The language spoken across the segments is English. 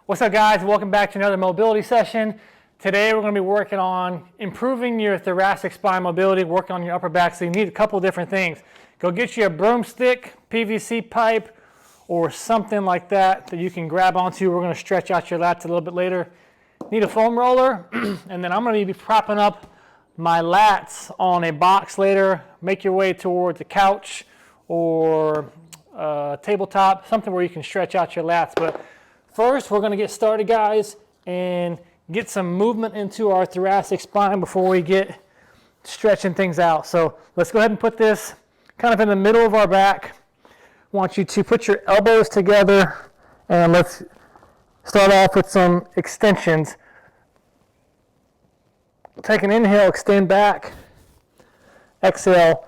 What's up, guys? Welcome back to another mobility session. Today we're going to be working on improving your thoracic spine mobility, working on your upper back. So you need a couple different things. Go get you a broomstick, PVC pipe, or something like that that you can grab onto. We're going to stretch out your lats a little bit later. Need a foam roller, and then I'm going to be propping up my lats on a box later. Make your way towards a couch or tabletop, something where you can stretch out your lats. But first, we're going to get started, guys, and get some movement into our thoracic spine before we get stretching things out. So let's go ahead and put this kind of in the middle of our back. I want you to put your elbows together, and let's start off with some extensions. Take an inhale, extend back. Exhale,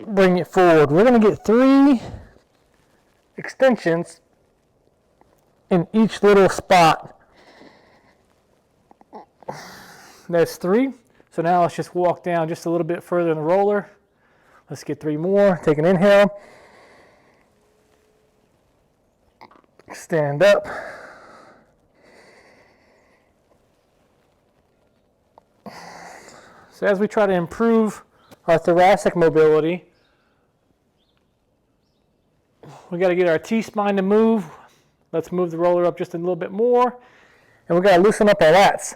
bring it forward. We're going to get 3 extensions in each little spot. That's 3. So now let's just walk down just a little bit further in the roller. Let's get 3 more. Take an inhale. Stand up. So as we try to improve our thoracic mobility, we got to get our T-spine to move. Let's move the roller up just a little bit more. And we got to loosen up our lats.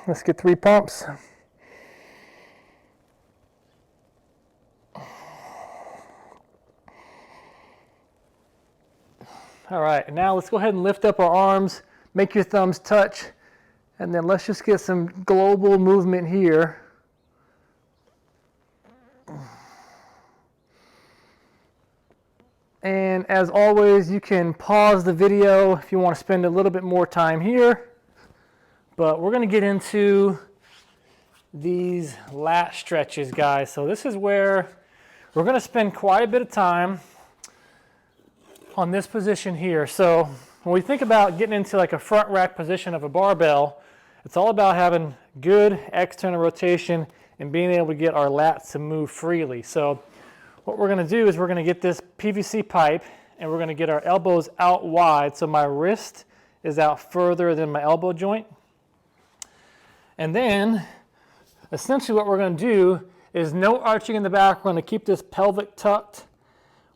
Let's get 3 pumps. All right, now let's go ahead and lift up our arms. Make your thumbs touch. And then let's just get some global movement here. And as always, you can pause the video if you want to spend a little bit more time here. But we're going to get into these lat stretches, guys. So this is where we're going to spend quite a bit of time on this position here. So when we think about getting into like a front rack position of a barbell, it's all about having good external rotation and being able to get our lats to move freely. So what we're going to do is we're going to get this PVC pipe and we're going to get our elbows out wide so my wrist is out further than my elbow joint. And then essentially what we're going to do is no arching in the back. We're going to keep this pelvic tucked.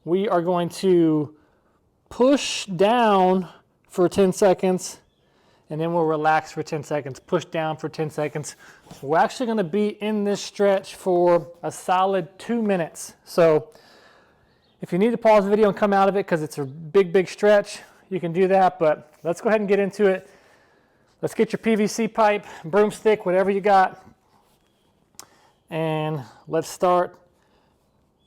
We are going to push down for 10 seconds and then we'll relax for 10 seconds. Push down for 10 seconds. We're actually going to be in this stretch for a solid 2 minutes. So if you need to pause the video and come out of it because it's a big stretch, you can do that. But let's go ahead and get into it. Let's get your PVC pipe, broomstick, whatever you got. And let's start.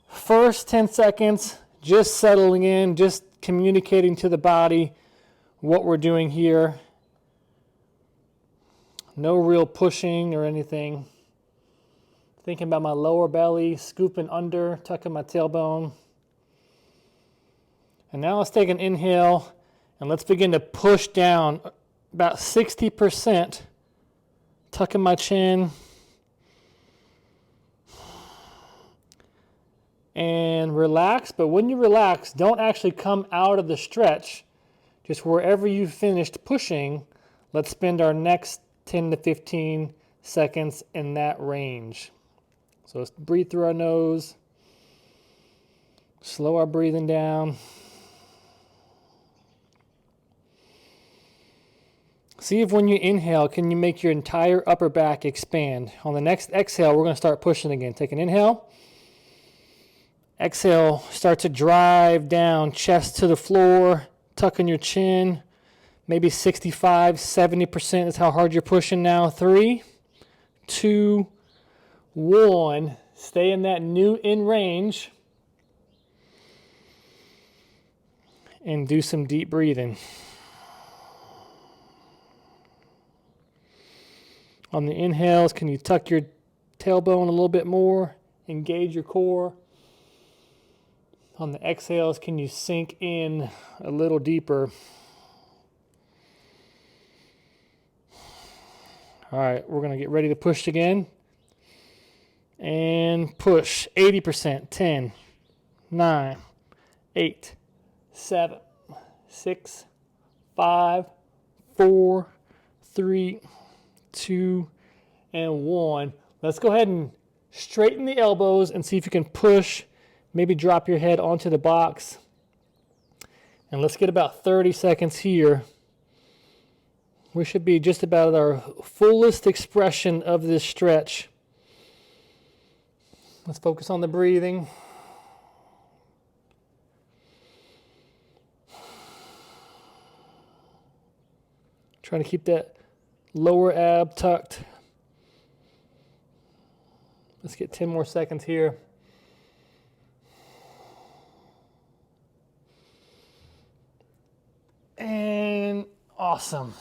First 10 seconds, just settling in, just communicating to the body what we're doing here. No real pushing or anything. Thinking about my lower belly, scooping under, tucking my tailbone. And now let's take an inhale and let's begin to push down about 60%, tucking my chin. And relax, but when you relax, don't actually come out of the stretch. Just wherever you finished pushing, let's spend our next 10 to 15 seconds in that range. So let's breathe through our nose. Slow our breathing down. See if when you inhale, can you make your entire upper back expand. On the next exhale, we're going to start pushing again. Take an inhale. Exhale, start to drive down, chest to the floor, tucking your chin. Maybe 65, 70% is how hard you're pushing now. 3, 2, 1. Stay in that new in range. And do some deep breathing. On the inhales, can you tuck your tailbone a little bit more? Engage your core. On the exhales, can you sink in a little deeper? All right, we're going to get ready to push again. And push. 80%. 10, 9, 8, 7, 6, 5, 4, 3, 2, and 1. Let's go ahead and straighten the elbows and see if you can push, maybe drop your head onto the box. And let's get about 30 seconds here. We should be just about at our fullest expression of this stretch. Let's focus on the breathing. Trying to keep that lower ab tucked. Let's get 10 more seconds here. And awesome.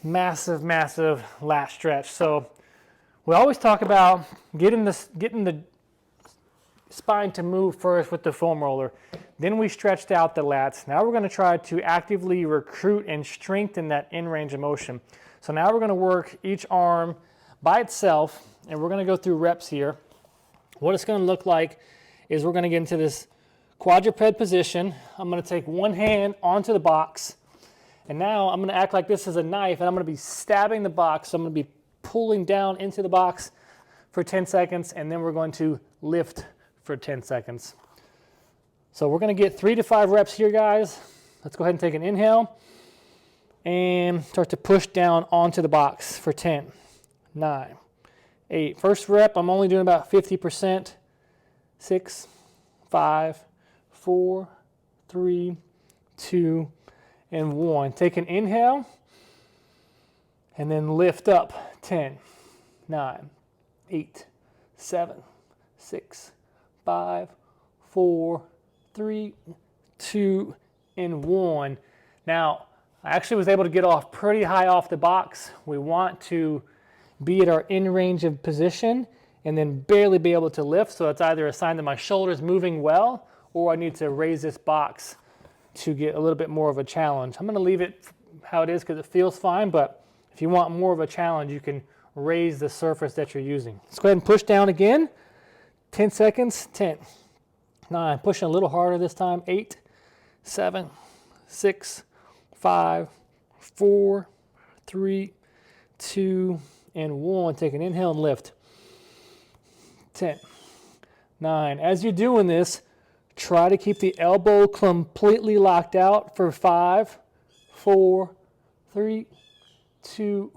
Massive, massive lat stretch. So we always talk about getting the spine to move first with the foam roller. Then we stretched out the lats. Now we're going to try to actively recruit and strengthen that in range of motion. So now we're going to work each arm by itself, and we're going to go through reps here. What it's going to look like is we're going to get into this quadruped position. I'm going to take one hand onto the box, and now I'm going to act like this is a knife, and I'm going to be stabbing the box. So I'm going to be pulling down into the box for 10 seconds, and then we're going to lift for 10 seconds. So we're going to get 3 to 5 reps here, guys. Let's go ahead and take an inhale and start to push down onto the box for 10, 9, 8. First rep, I'm only doing about 50%. 6, 5, 4, 3, 2, and 1. Take an inhale and then lift up. 10, 9, 8, 7, 6, 5, 4, 3, 2, and 1. Now, I actually was able to get off pretty high off the box. We want to be at our in range of position and then barely be able to lift. So it's either a sign that my shoulder's moving well, or I need to raise this box to get a little bit more of a challenge. I'm going to leave it how it is because it feels fine, but if you want more of a challenge, you can raise the surface that you're using. Let's go ahead and push down again. 10 seconds. 10, 9, pushing a little harder this time. 8, 7, 6, 5, 4, 3, 2, and 1. Take an inhale and lift. 10, 9. As you're doing this, try to keep the elbow completely locked out for 5, 4, 3, 2,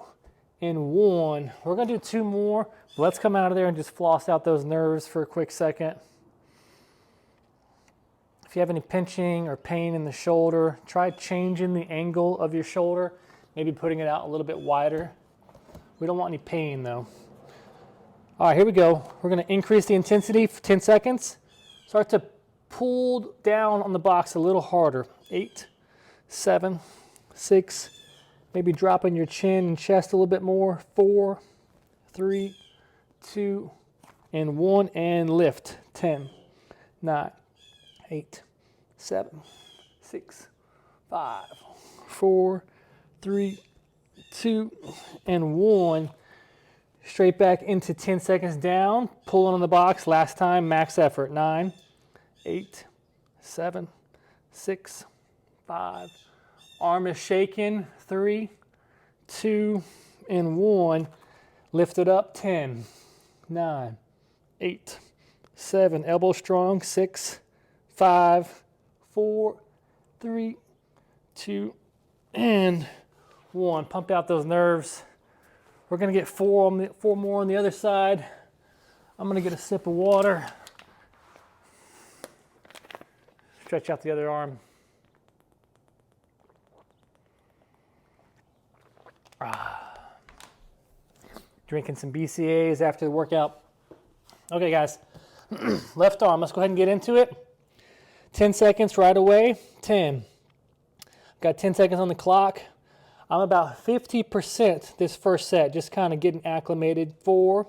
and 1. We're going to do 2 more. Let's come out of there and just floss out those nerves for a quick second. If you have any pinching or pain in the shoulder, try changing the angle of your shoulder, maybe putting it out a little bit wider. We don't want any pain though. All right, here we go. We're going to increase the intensity for 10 seconds. Start to pull down on the box a little harder. 8, 7, 6, maybe dropping your chin and chest a little bit more. 4, 3, 2, and 1, and lift. 10, 9, 8, 7, 6, 5, 4, 3, 2, and 1. Straight back into 10 seconds down, pulling on the box. Last time, max effort. 9, 8, 7, 6, 5. Arm is shaking. 3, 2, and 1. Lift it up. 10, 9, 8, 7. Elbow strong. 6, 5, 4, 3, 2, and 1. Pump out those nerves. We're going to get 4 more on the other side. I'm going to get a sip of water. Stretch out the other arm. Drinking some BCAAs after the workout. Okay, guys. Left arm. Let's go ahead and get into it. 10 seconds right away. 10. Got 10 seconds on the clock. I'm about 50% this first set, just kind of getting acclimated. 4,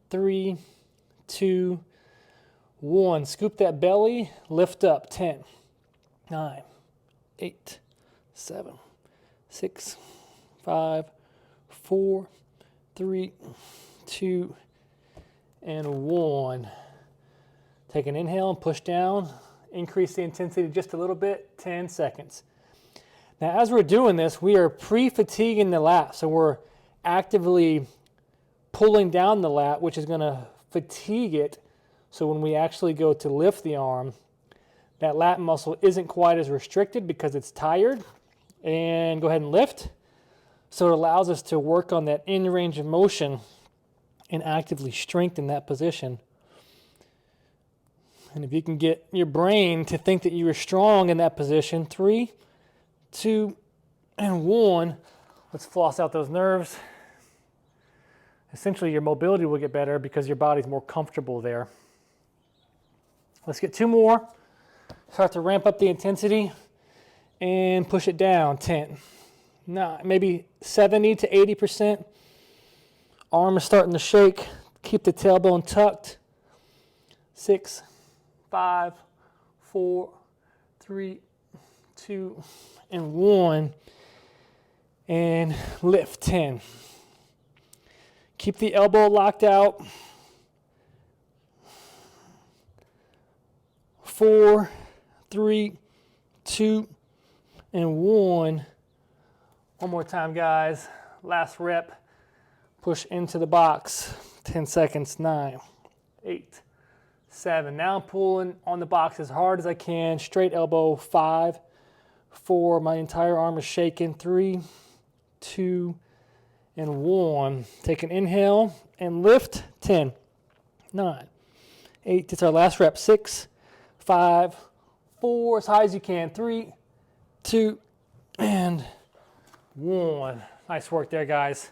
3, 2, 1. Scoop that belly, lift up. 10, 9, 8, 7, 6, 5, 4, 3, 2, and 1. Take an inhale and push down increase the intensity just a little bit, 10 seconds. Now, as we're doing this, we are pre-fatiguing the lat. So we're actively pulling down the lat, which is going to fatigue it. So when we actually go to lift the arm, that lat muscle isn't quite as restricted because it's tired. And go ahead and lift. So it allows us to work on that in range of motion and actively strengthen that position. And if you can get your brain to think that you are strong in that position, 3, 2, and 1. Let's floss out those nerves. Essentially, your mobility will get better because your body's more comfortable there. Let's get 2 more. Start to ramp up the intensity and push it down. 10. 9, maybe 70 to 80%. Arm is starting to shake. Keep the tailbone tucked. 6, 5, 4, 3, 2, and 1. And lift. 10. Keep the elbow locked out. 4, 3, 2, and 1. One more time, guys. Last rep. Push into the box. 10 seconds. 9, 8, 7. Now I'm pulling on the box as hard as I can. Straight elbow. 5, 4. My entire arm is shaking. 3, 2, and 1. Take an inhale and lift. 10, 9, 8. It's our last rep. 6, 5, 4. As high as you can. 3, 2, and 1. Nice work there, guys.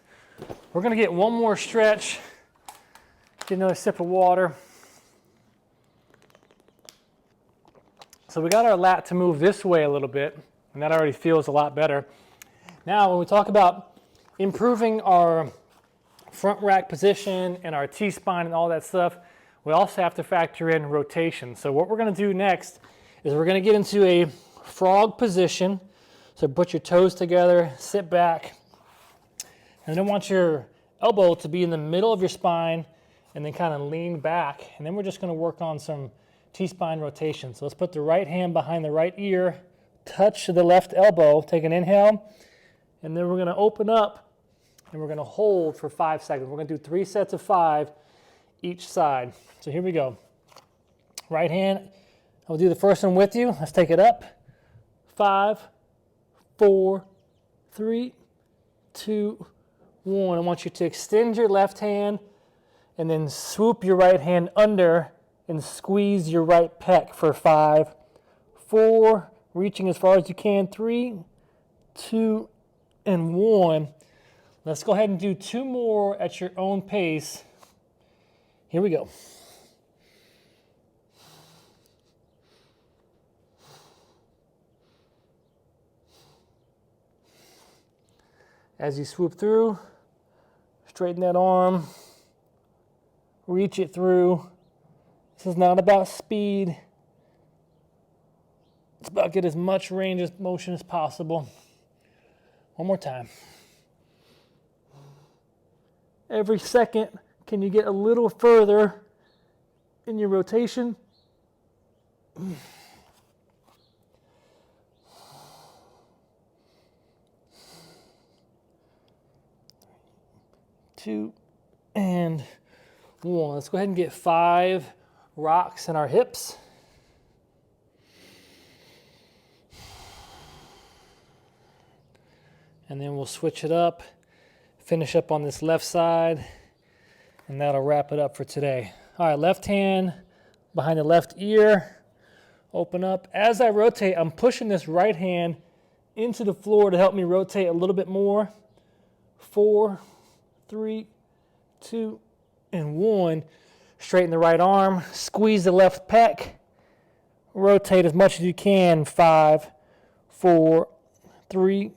We're going to get one more stretch. Get another sip of water. So we got our lat to move this way a little bit, and that already feels a lot better. Now, when we talk about improving our front rack position and our T-spine and all that stuff, we also have to factor in rotation. So what we're going to do next is we're going to get into a frog position. So put your toes together, sit back, and then want your elbow to be in the middle of your spine and then kind of lean back. And then we're just going to work on some T-spine rotation. So let's put the right hand behind the right ear, touch the left elbow, take an inhale, and then we're going to open up and we're going to hold for 5 seconds. We're going to do 3 sets of 5 each side. So here we go. Right hand, I'll do the first one with you. Let's take it up. 5, 4, 3, 2, 1. I want you to extend your left hand and then swoop your right hand under and squeeze your right pec for 5, 4, reaching as far as you can. 3, 2, and 1. Let's go ahead and do 2 more at your own pace. Here we go. As you swoop through, straighten that arm, reach it through. This is not about speed. It's about get as much range of motion as possible. One more time. Every second, can you get a little further in your rotation? 2, and 1. Let's go ahead and get 5 rocks in our hips. And then we'll switch it up, finish up on this left side, and that'll wrap it up for today. All right, left hand behind the left ear, open up. As I rotate, I'm pushing this right hand into the floor to help me rotate a little bit more. 4, 3, 2, and 1. Straighten the right arm, squeeze the left pec, rotate as much as you can. 5, 4, 3,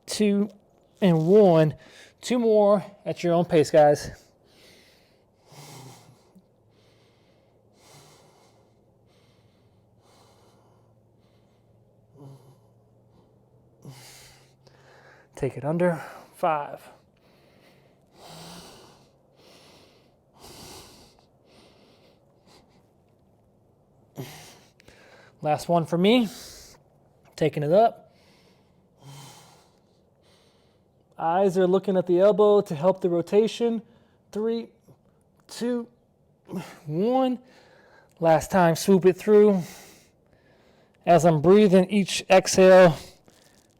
2, and 1. 2 more at your own pace, guys. Take it under. 5. Last one for me. Taking it up. Eyes are looking at the elbow to help the rotation. 3, 2, 1. Last time, swoop it through. As I'm breathing each exhale,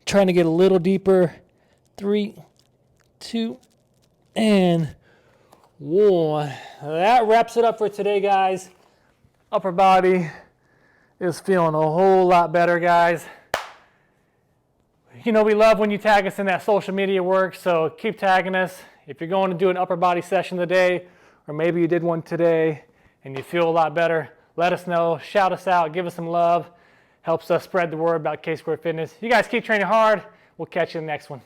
trying to get a little deeper. 3, 2, and 1. That wraps it up for today, guys. Upper body is feeling a whole lot better, guys. You know, we love when you tag us in that social media work, so keep tagging us. If you're going to do an upper body session today, or maybe you did one today and you feel a lot better, let us know, shout us out, give us some love. Helps us spread the word about K-Square Fitness. You guys keep training hard. We'll catch you in the next one.